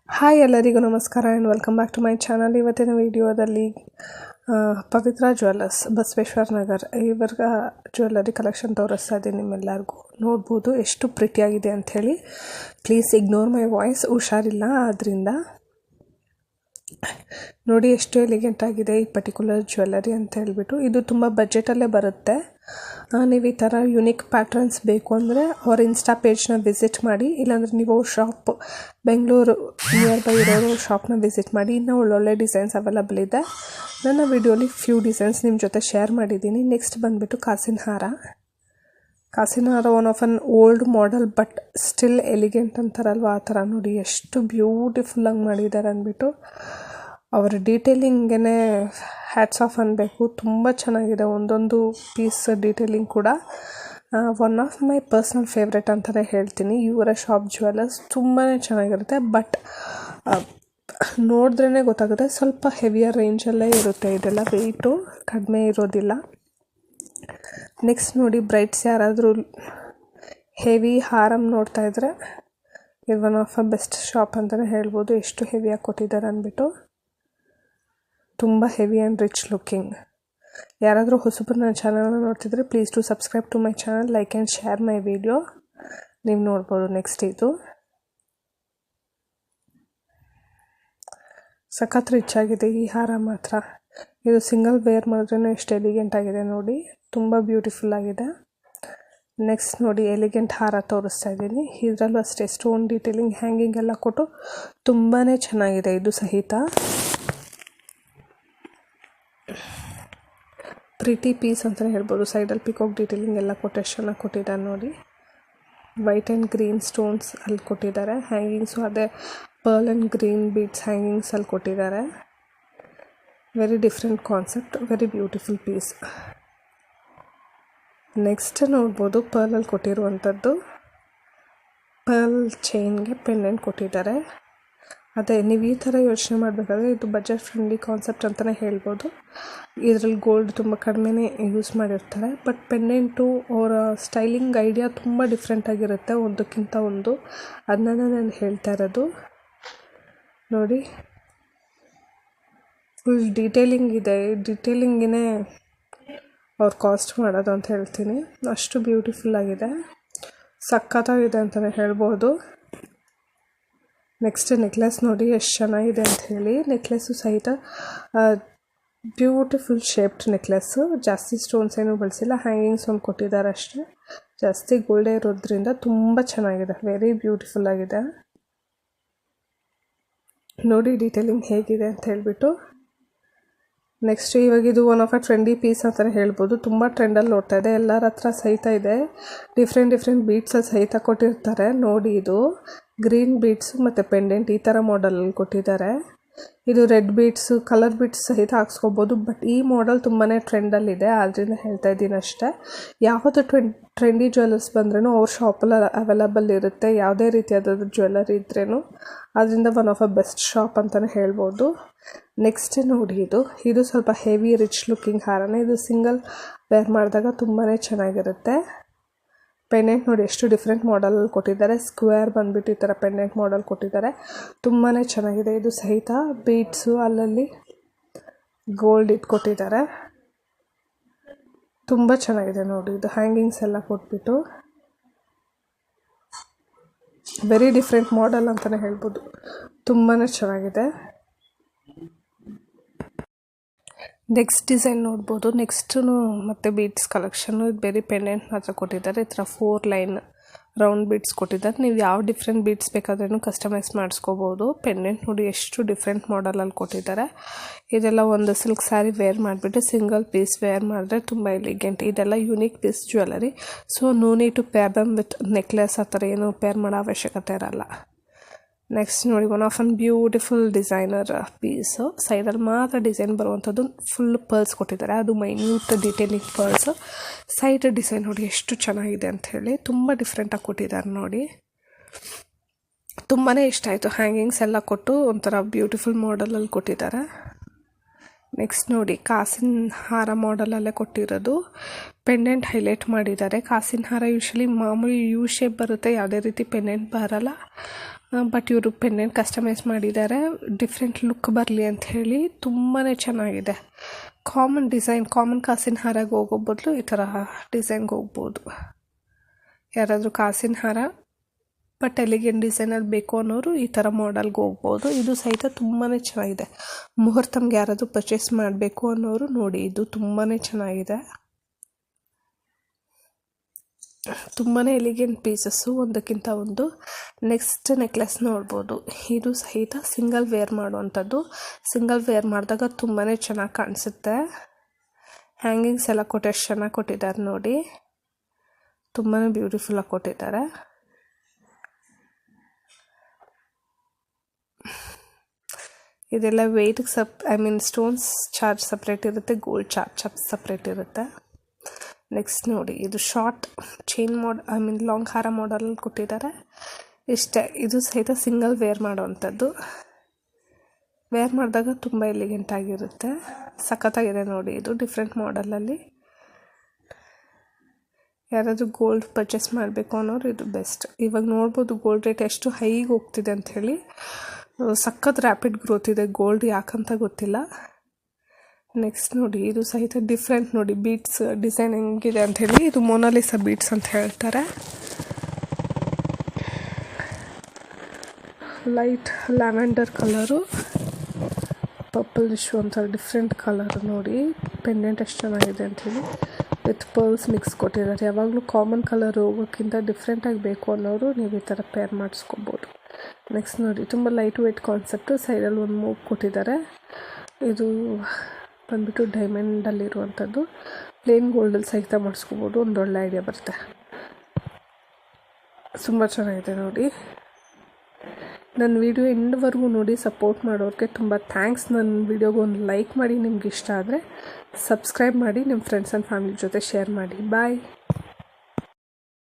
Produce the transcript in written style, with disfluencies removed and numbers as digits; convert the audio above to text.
Hi ಎಲ್ಲರಿಗೂ ನಮಸ್ಕಾರ and welcome back to my channel. ಇವತ್ತಿನ ವಿಡಿಯೋದಲ್ಲಿ ಪವಿತ್ರ ಜ್ಯುವೆಲ್ಲರ್ಸ್ ಬಸವೇಶ್ವರ ನಗರ್ ಇವರ ಜ್ಯುವೆಲ್ಲರಿ ಕಲೆಕ್ಷನ್ ತೋರಿಸ್ತಾ ಇದ್ದೀನಿ. ನಿಮ್ಮೆಲ್ಲರಿಗೂ ನೋಡ್ಬೋದು ಎಷ್ಟು ಪ್ರಿಟಿಯಾಗಿದೆ ಅಂಥೇಳಿ. ಪ್ಲೀಸ್ ಇಗ್ನೋರ್ ಮೈ ವಾಯ್ಸ್, ಹುಷಾರಿಲ್ಲ ಆದ್ದರಿಂದ. ನೋಡಿ ಎಷ್ಟು ಎಲಿಗೆಂಟ್ ಆಗಿದೆ ಈ ಪರ್ಟಿಕ್ಯುಲರ್ ಜ್ಯುವೆಲ್ಲರಿ ಅಂತ ಹೇಳ್ಬಿಟ್ಟು. ಇದು ತುಂಬ ಬಜೆಟಲ್ಲೇ ಬರುತ್ತೆ. ನೀವು ಈ ಥರ ಯುನಿಕ್ ಪ್ಯಾಟ್ರನ್ಸ್ ಬೇಕು ಅಂದರೆ ಅವ್ರ ಇನ್ಸ್ಟಾ ಪೇಜ್ನ ವಿಸಿಟ್ ಮಾಡಿ, ಇಲ್ಲಾಂದರೆ ನೀವು ಶಾಪ್ ಬೆಂಗಳೂರು ನಿಯರ್ ಬೈ ಇರೋರು ಶಾಪ್ನ ವಿಸಿಟ್ ಮಾಡಿ. ಇನ್ನೂ ಒಳ್ಳೊಳ್ಳೆ ಡಿಸೈನ್ಸ್ ಅವೈಲಬಲ್ ಇದೆ. ನನ್ನ ವಿಡಿಯೋಲಿ ಫ್ಯೂ ಡಿಸೈನ್ಸ್ ನಿಮ್ಮ ಜೊತೆ ಶೇರ್ ಮಾಡಿದ್ದೀನಿ. ನೆಕ್ಸ್ಟ್ ಬಂದುಬಿಟ್ಟು ಕಾಸಿನ ಹಾರ. One of an old model but still elegant ಅಂತಾರಲ್ವ, ಆ ಥರ ನೋಡಿ ಎಷ್ಟು ಬ್ಯೂಟಿಫುಲ್ಲಾಗಿ ಮಾಡಿದ್ದಾರೆ ಅಂದ್ಬಿಟ್ಟು. ಅವರ ಡೀಟೇಲಿಂಗೇ ಹ್ಯಾಟ್ಸ್ ಆಫ್ ಅನ್ನಬೇಕು. ತುಂಬ ಚೆನ್ನಾಗಿದೆ ಒಂದೊಂದು ಪೀಸ್ ಡೀಟೇಲಿಂಗ್ ಕೂಡ. One of my personal favourite ಅಂತಲೇ ಹೇಳ್ತೀನಿ. ಇವರ ಶಾಪ್ ಜ್ಯುವೆಲ್ಲರ್ಸ್ ತುಂಬಾ ಚೆನ್ನಾಗಿರುತ್ತೆ. ಬಟ್ ನೋಡಿದ್ರೇ ಗೊತ್ತಾಗುತ್ತೆ, ಸ್ವಲ್ಪ ಹೆವಿಯರ್ ರೇಂಜಲ್ಲೇ ಇರುತ್ತೆ. ಇದೆಲ್ಲ ವೆಯ್ಟು ಕಡಿಮೆ ಇರೋದಿಲ್ಲ. ನೆಕ್ಸ್ಟ್ ನೋಡಿ, ಬ್ರೈಡ್ಸ್ ಯಾರಾದರೂ ಹೆವಿ ಹಾರಮ್ ನೋಡ್ತಾ ಇದ್ದರೆ ಇದು one of a best shop ಅಂತಲೇ ಹೇಳ್ಬೋದು. ಎಷ್ಟು ಹೆವಿಯಾಗಿ ಕೊಟ್ಟಿದ್ದಾರೆ ಅಂದ್ಬಿಟ್ಟು. ತುಂಬ ಹೆವಿ ಆ್ಯಂಡ್ ರಿಚ್ ಲುಕ್ಕಿಂಗ್. ಯಾರಾದರೂ ಹೊಸಬರು ನನ್ನ ಚಾನಲ್ನ ನೋಡ್ತಿದ್ರೆ please to subscribe to my channel, like and share my video. ನೀವು ನೋಡ್ಬೋದು. ನೆಕ್ಸ್ಟ್ ಇದು ಸಖತ್ ರಿಚ್ ಆಗಿದೆ ಈ ಹಾರ ಮಾತ್ರ. ಇದು ಸಿಂಗಲ್ ವೇರ್ ಮಾಡಿದ್ರೂ ಎಷ್ಟು ಎಲಿಗೆಂಟ್ ಆಗಿದೆ ನೋಡಿ, ತುಂಬ ಬ್ಯೂಟಿಫುಲ್ ಆಗಿದೆ. ನೆಕ್ಸ್ಟ್ ನೋಡಿ, ಎಲಿಗೆಂಟ್ ಹಾರ ತೋರಿಸ್ತಾ ಇದ್ದೀನಿ. ಇದರಲ್ಲೂ ಅಷ್ಟೇ ಸ್ಟೋನ್ ಡೀಟೇಲಿಂಗ್, ಹ್ಯಾಂಗಿಂಗ್ ಎಲ್ಲ ಕೊಟ್ಟು ತುಂಬಾ ಚೆನ್ನಾಗಿದೆ ಇದು ಸಹಿತ. ಪ್ರಿಟಿ ಪೀಸ್ ಅಂತಲೇ ಹೇಳ್ಬೋದು. ಸೈಡಲ್ಲಿ ಪಿಕಾಕ್ ಡೀಟೇಲಿಂಗ್ ಎಲ್ಲ ಕೊಟ್ಟು ಎಷ್ಟು ಚೆನ್ನಾಗಿ ಕೊಟ್ಟಿದ್ದಾರೆ ನೋಡಿ. ವೈಟ್ ಆ್ಯಂಡ್ ಗ್ರೀನ್ ಸ್ಟೋನ್ಸ್ ಅಲ್ಲಿ ಕೊಟ್ಟಿದ್ದಾರೆ. ಹ್ಯಾಂಗಿಂಗ್ಸು ಅದೇ pearl and green beads hangings ಅಲ್ಲಿ ಕೊಟ್ಟಿದ್ದಾರೆ. Very different concept, very beautiful piece. Next ನೋಡ್ಬೋದು, ಪರ್ಲಲ್ಲಿ ಕೊಟ್ಟಿರುವಂಥದ್ದು ಪರ್ಲ್ ಚೈನ್ಗೆ ಪೆಂಡೆಂಟ್ ಕೊಟ್ಟಿದ್ದಾರೆ. ಅದೇ ನೀವು ಈ ಥರ ಯೋಚನೆ ಮಾಡಬೇಕಾದ್ರೆ ಇದು ಬಜೆಟ್ ಫ್ರೆಂಡ್ಲಿ ಕಾನ್ಸೆಪ್ಟ್ ಅಂತಲೇ ಹೇಳ್ಬೋದು. ಇದರಲ್ಲಿ ಗೋಲ್ಡ್ ತುಂಬ ಕಡಿಮೆನೇ ಯೂಸ್ ಮಾಡಿರ್ತಾರೆ. ಬಟ್ ಪೆಂಡೆಂಟು ಅವರ ಸ್ಟೈಲಿಂಗ್ ಐಡಿಯಾ ತುಂಬ ಡಿಫ್ರೆಂಟಾಗಿರುತ್ತೆ ಒಂದಕ್ಕಿಂತ ಒಂದು. ಅದನ್ನ ನಾನು ಹೇಳ್ತಾ ಇರೋದು ನೋಡಿ. ಫುಲ್ ಡೀಟೇಲಿಂಗ್ ಇದೆ. ಡೀಟೇಲಿಂಗೇ ಅವ್ರು ಕಾಸ್ಟ್ ಮಾಡೋದು ಅಂತ ಹೇಳ್ತೀನಿ. ಅಷ್ಟು ಬ್ಯೂಟಿಫುಲ್ ಆಗಿದೆ, ಸಖತ್ತಾಗಿದೆ ಅಂತಲೇ ಹೇಳ್ಬೋದು. ನೆಕ್ಸ್ಟ್ ನೆಕ್ಲೆಸ್ ನೋಡಿ ಎಷ್ಟು ಚೆನ್ನಾಗಿದೆ ಅಂತ ಹೇಳಿ. ನೆಕ್ಲೆಸ್ಸು ಸಹಿತ ಬ್ಯೂಟಿಫುಲ್ ಶೇಪ್ಡ್ ನೆಕ್ಲೆಸ್ಸು. ಜಾಸ್ತಿ ಸ್ಟೋನ್ಸ್ ಏನೂ ಬಳಸಿಲ್ಲ, ಹ್ಯಾಂಗಿಂಗ್ಸ್ ಒಂದು ಕೊಟ್ಟಿದ್ದಾರೆ ಅಷ್ಟೇ. ಜಾಸ್ತಿ ಗೋಲ್ಡೇ ಇರೋದ್ರಿಂದ ತುಂಬ ಚೆನ್ನಾಗಿದೆ, ವೆರಿ ಬ್ಯೂಟಿಫುಲ್ ಆಗಿದೆ ನೋಡಿ ಡೀಟೇಲಿಂಗ್ ಹೇಗಿದೆ ಅಂತ ಹೇಳ್ಬಿಟ್ಟು. ನೆಕ್ಸ್ಟ್ ಇವಾಗ ಇದು one of a trendy piece ಅಂತಲೇ ಹೇಳ್ಬೋದು. ತುಂಬ ಟ್ರೆಂಡಲ್ಲಿ ನೋಡ್ತಾ ಇದೆ, ಎಲ್ಲರ ಹತ್ರ ಸಹಿತ ಇದೆ. ಡಿಫ್ರೆಂಟ್ ಬೀಡ್ಸಲ್ಲಿ ಸಹಿತ ಕೊಟ್ಟಿರ್ತಾರೆ ನೋಡಿ. ಇದು ಗ್ರೀನ್ ಬೀಡ್ಸು ಮತ್ತು ಪೆಂಡೆಂಟ್ ಈ ಥರ ಮಾಡಲಲ್ಲಿ ಕೊಟ್ಟಿದ್ದಾರೆ. ಇದು ರೆಡ್ ಬೀಡ್ಸು, ಕಲರ್ ಬೀಡ್ಸ್ ಸಹಿತ ಹಾಕ್ಸ್ಕೊಬೋದು. ಬಟ್ ಈ ಮಾಡೆಲ್ ತುಂಬಾ ಟ್ರೆಂಡಲ್ಲಿದೆ, ಆದ್ದರಿಂದ ಹೇಳ್ತಾ ಇದ್ದೀನಿ ಅಷ್ಟೇ. ಯಾವುದು ಟ್ರೆಂಡಿ ಜ್ಯುವೆಲ್ಲರ್ಸ್ ಬಂದ್ರೂ ಅವ್ರ ಶಾಪಲ್ಲಿ ಅವೈಲಬಲ್ ಇರುತ್ತೆ, ಯಾವುದೇ ರೀತಿಯಾದ ಜ್ಯುವೆಲ್ಲರಿ ಇದ್ರೂ. ಅದರಿಂದ one of a best shop ಅಂತಲೇ ಹೇಳ್ಬೋದು. ನೆಕ್ಸ್ಟ್ ನೋಡಿ, ಇದು ಸ್ವಲ್ಪ ಹೆವಿ ರಿಚ್ ಲುಕ್ಕಿಂಗ್ ಹಾರನೇ. ಇದು ಸಿಂಗಲ್ ವೇರ್ ಮಾಡಿದಾಗ ತುಂಬಾ ಚೆನ್ನಾಗಿರುತ್ತೆ. ಪೆಂಡೆಂಟ್ ನೋಡಿ ಎಷ್ಟು ಡಿಫ್ರೆಂಟ್ ಮಾಡಲಲ್ಲಿ ಕೊಟ್ಟಿದ್ದಾರೆ. ಸ್ಕ್ವೇರ್ ಬಂದುಬಿಟ್ಟು ಈ ಥರ ಪೆಂಡೆಂಟ್ ಮಾಡಲ್ ಕೊಟ್ಟಿದ್ದಾರೆ, ತುಂಬಾ ಚೆನ್ನಾಗಿದೆ. ಇದು ಸಹಿತ ಬೀಡ್ಸು ಅಲ್ಲಲ್ಲಿ ಗೋಲ್ಡ್ ಇಟ್ಕೊಟ್ಟಿದ್ದಾರೆ, ತುಂಬ ಚೆನ್ನಾಗಿದೆ ನೋಡಿ. ಇದು ಹ್ಯಾಂಗಿಂಗ್ಸ್ ಎಲ್ಲ ಕೊಟ್ಬಿಟ್ಟು ವೆರಿ ಡಿಫ್ರೆಂಟ್ ಮಾಡಲ್ ಅಂತಲೇ ಹೇಳ್ಬೋದು, ತುಂಬಾ ಚೆನ್ನಾಗಿದೆ. ನೆಕ್ಸ್ಟ್ ಡಿಸೈನ್ ನೋಡ್ಬೋದು. ನೆಕ್ಸ್ಟು ಮತ್ತು ಬೀಡ್ಸ್ ಕಲೆಕ್ಷನ್ನು. ಇದು ಬೇರೆ ಪೆಂಡೆಂಟ್ ಮಾತ್ರ ಕೊಟ್ಟಿದ್ದಾರೆ. ಈ ಥರ 4 ಲೈನ್ ರೌಂಡ್ ಬೀಡ್ಸ್ ಕೊಟ್ಟಿದ್ದಾರೆ. ನೀವು ಯಾವ ಡಿಫ್ರೆಂಟ್ ಬೀಡ್ಸ್ ಬೇಕಾದ್ರೂ ಕಸ್ಟಮೈಸ್ ಮಾಡಿಸ್ಕೋಬೋದು. ಪೆಂಡೆಂಟ್ ನೋಡಿ ಎಷ್ಟು ಡಿಫ್ರೆಂಟ್ ಮಾಡಲಲ್ಲಿ ಕೊಟ್ಟಿದ್ದಾರೆ. ಇದೆಲ್ಲ ಒಂದು ಸಿಲ್ಕ್ ಸ್ಯಾರಿ ವೇರ್ ಮಾಡಿಬಿಟ್ಟು ಸಿಂಗಲ್ ಪೀಸ್ ವೇರ್ ಮಾಡಿದ್ರೆ ತುಂಬ ಎಲಿಗೆಂಟ್. ಇದೆಲ್ಲ unique piece jewellery. So no need to pair them with necklace, ಆ ಥರ ಏನು ಪೇರ್ ಮಾಡೋ ಅವಶ್ಯಕತೆ ಇರಲ್ಲ. ನೆಕ್ಸ್ಟ್ ನೋಡಿ, one of an beautiful designer piece. ಸೈಡಲ್ಲಿ ಮಾತ್ರ ಡಿಸೈನ್ ಬರುವಂಥದ್ದು, ಫುಲ್ ಪರ್ಲ್ಸ್ ಕೊಟ್ಟಿದ್ದಾರೆ. ಅದು minute detailing pearls. Side design ನೋಡಿ ಎಷ್ಟು ಚೆನ್ನಾಗಿದೆ ಅಂಥೇಳಿ, ತುಂಬ ಡಿಫ್ರೆಂಟಾಗಿ ಕೊಟ್ಟಿದ್ದಾರೆ ನೋಡಿ. ತುಂಬಾ ಇಷ್ಟ ಆಯಿತು. ಹ್ಯಾಂಗಿಂಗ್ಸ್ ಎಲ್ಲ ಕೊಟ್ಟು ಒಂಥರ ಬ್ಯೂಟಿಫುಲ್ ಮಾಡಲಲ್ಲಿ ಕೊಟ್ಟಿದ್ದಾರೆ. ನೆಕ್ಸ್ಟ್ ನೋಡಿ, ಕಾಸಿನ ಹಾರ ಮಾಡಲಲ್ಲೇ ಕೊಟ್ಟಿರೋದು. ಪೆಂಡೆಂಟ್ ಹೈಲೈಟ್ ಮಾಡಿದ್ದಾರೆ. ಕಾಸಿನ ಹಾರ ಯೂಶ್ವಲಿ ಮಾಮೂಲಿ ಯು ಶೇಪ್ ಬರುತ್ತೆ, ಯಾವುದೇ ರೀತಿ ಪೆಂಡೆಂಟ್ ಬರಲ್ಲ. ಬಟ್ ಇವರು ಪೆಂಡೆಂಟ್ ಕಸ್ಟಮೈಸ್ ಮಾಡಿದ್ದಾರೆ, ಡಿಫ್ರೆಂಟ್ ಲುಕ್ ಬರಲಿ ಅಂತ ಹೇಳಿ. ತುಂಬಾ ಚೆನ್ನಾಗಿದೆ. ಕಾಮನ್ ಡಿಸೈನ್, ಕಾಮನ್ ಕಾಸಿನ ಹಾರಾಗಿ ಹೋಗೋ ಬದಲು ಈ ಥರ ಡಿಸೈನ್ಗೆ ಹೋಗ್ಬೋದು. ಯಾರಾದರೂ ಕಾಸಿನ ಹಾರ ಬಟ್ ಎಲಿಗೆಂಟ್ ಡಿಸೈನಲ್ಲಿ ಬೇಕು ಅನ್ನೋರು ಈ ಥರ ಮಾಡೆಲ್ಗೆ ಹೋಗ್ಬೋದು. ಇದು ಸಹಿತ ತುಂಬಾ ಚೆನ್ನಾಗಿದೆ. ಮುಹೂರ್ತಮ್ಗೆ ಯಾರಾದರೂ ಪರ್ಚೇಸ್ ಮಾಡಬೇಕು ಅನ್ನೋರು ನೋಡಿ, ಇದು ತುಂಬಾ ಚೆನ್ನಾಗಿದೆ. ತುಂಬಾ ಎಲಿಗೆಂಟ್ ಪೀಸಸ್ಸು ಒಂದಕ್ಕಿಂತ ಒಂದು. ನೆಕ್ಸ್ಟ್ ನೆಕ್ಲೆಸ್ ನೋಡ್ಬೋದು. ಇದು ಸಹಿತ ಸಿಂಗಲ್ ವೇರ್ ಮಾಡುವಂಥದ್ದು. ಸಿಂಗಲ್ ವೇರ್ ಮಾಡಿದಾಗ ತುಂಬಾ ಚೆನ್ನಾಗಿ ಕಾಣಿಸುತ್ತೆ. ಹ್ಯಾಂಗಿಂಗ್ಸ್ ಎಲ್ಲ ಕೊಟ್ಟು ಎಷ್ಟು ಚೆನ್ನಾಗಿ ಕೊಟ್ಟಿದ್ದಾರೆ ನೋಡಿ, ತುಂಬಾ ಬ್ಯೂಟಿಫುಲ್ಲಾಗಿ ಕೊಟ್ಟಿದ್ದಾರೆ. ಇದೆಲ್ಲ ವೆಯ್ಟ್ಗೆ ಸ್ಟೋನ್ಸ್ ಚಾರ್ಜ್ ಸಪ್ರೇಟ್ ಇರುತ್ತೆ, ಗೋಲ್ಡ್ ಚಾರ್ಜ್ ಸಪ್ರೇಟ್ ಇರುತ್ತೆ. ನೆಕ್ಸ್ಟ್ ನೋಡಿ, ಇದು ಶಾರ್ಟ್ ಚೈನ್ ಲಾಂಗ್ ಹಾರ ಮಾಡಲಲ್ಲಿ ಕೊಟ್ಟಿದ್ದಾರೆ. ಇಷ್ಟೇ. ಇದು ಸಹಿತ ಸಿಂಗಲ್ ವೇರ್ ಮಾಡೋವಂಥದ್ದು. ವೇರ್ ಮಾಡಿದಾಗ ತುಂಬ ಎಲಿಗೆಂಟ್ ಆಗಿರುತ್ತೆ. ಸಖತ್ತಾಗಿದೆ ನೋಡಿ, ಇದು ಡಿಫ್ರೆಂಟ್ ಮಾಡಲಲ್ಲಿ. ಯಾರಾದರೂ ಗೋಲ್ಡ್ ಪರ್ಚೇಸ್ ಮಾಡಬೇಕು ಅನ್ನೋರು ಇದು ಬೆಸ್ಟ್. ಇವಾಗ ನೋಡ್ಬೋದು ಗೋಲ್ಡ್ ರೇಟ್ ಎಷ್ಟು ಹೈಗೆ ಹೋಗ್ತಿದೆ ಅಂಥೇಳಿ. ಸಖತ್ ರ್ಯಾಪಿಡ್ ಗ್ರೋತ್ ಇದೆ ಗೋಲ್ಡ್, ಯಾಕಂತ ಗೊತ್ತಿಲ್ಲ. ನೆಕ್ಸ್ಟ್ ನೋಡಿ, ಇದು ಸಹಿತ ಡಿಫ್ರೆಂಟ್ ನೋಡಿ, ಬೀಟ್ಸ್ ಡಿಸೈನ್ ಹೆಂಗಿದೆ ಅಂಥೇಳಿ. ಇದು ಮೊನಾಲಿಸಾ ಬೀಟ್ಸ್ ಅಂತ ಹೇಳ್ತಾರೆ. Light lavender colour, purple issue ಅಂತ ಡಿಫ್ರೆಂಟ್ ಕಲರ್ ನೋಡಿ. ಪೆಂಡೆಂಟ್ ಎಷ್ಟು ಚೆನ್ನಾಗಿದೆ ಅಂಥೇಳಿ ವಿತ್ ಪರ್ಲ್ಸ್ ಮಿಕ್ಸ್ ಕೊಟ್ಟಿದ್ದಾರೆ. ಯಾವಾಗಲೂ ಕಾಮನ್ ಕಲರ್ ಹೋಗೋಕ್ಕಿಂತ ಡಿಫ್ರೆಂಟಾಗಿ ಬೇಕು ಅನ್ನೋರು ನೀವು ಈ ಥರ ಪೇರ್ ಮಾಡಿಸ್ಕೊಬೋದು. ನೆಕ್ಸ್ಟ್ ನೋಡಿ, ತುಂಬ ಲೈಟ್ ವೇಟ್ ಕಾನ್ಸೆಪ್ಟು. ಸೈಡಲ್ಲಿ ಒಂದು ಮೂಗ್ ಕೊಟ್ಟಿದ್ದಾರೆ. ಇದು ಬಂದುಬಿಟ್ಟು ಡೈಮಂಡಲ್ಲಿರುವಂಥದ್ದು. ಪ್ಲೇನ್ ಗೋಲ್ಡಲ್ಲಿ ಸಹಿತ ಮಾಡಿಸ್ಕೋಬೋದು. ಒಂದು ಒಳ್ಳೆ ಐಡಿಯಾ ಬರುತ್ತೆ. ತುಂಬ ಚೆನ್ನಾಗಿದೆ ನೋಡಿ. ನನ್ನ ವಿಡಿಯೋ ಎಂಡ್ವರೆಗೂ ನೋಡಿ ಸಪೋರ್ಟ್ ಮಾಡೋರಿಗೆ ತುಂಬ ಥ್ಯಾಂಕ್ಸ್. ನನ್ನ ವಿಡಿಯೋಗೆ ಒಂದು ಲೈಕ್ ಮಾಡಿ, ನಿಮ್ಗೆ ಇಷ್ಟ ಆದರೆ ಸಬ್ಸ್ಕ್ರೈಬ್ ಮಾಡಿ, ನಿಮ್ಮ ಫ್ರೆಂಡ್ಸ್ ಆ್ಯಂಡ್ ಫ್ಯಾಮಿಲಿ ಜೊತೆ ಶೇರ್ ಮಾಡಿ. ಬಾಯ್.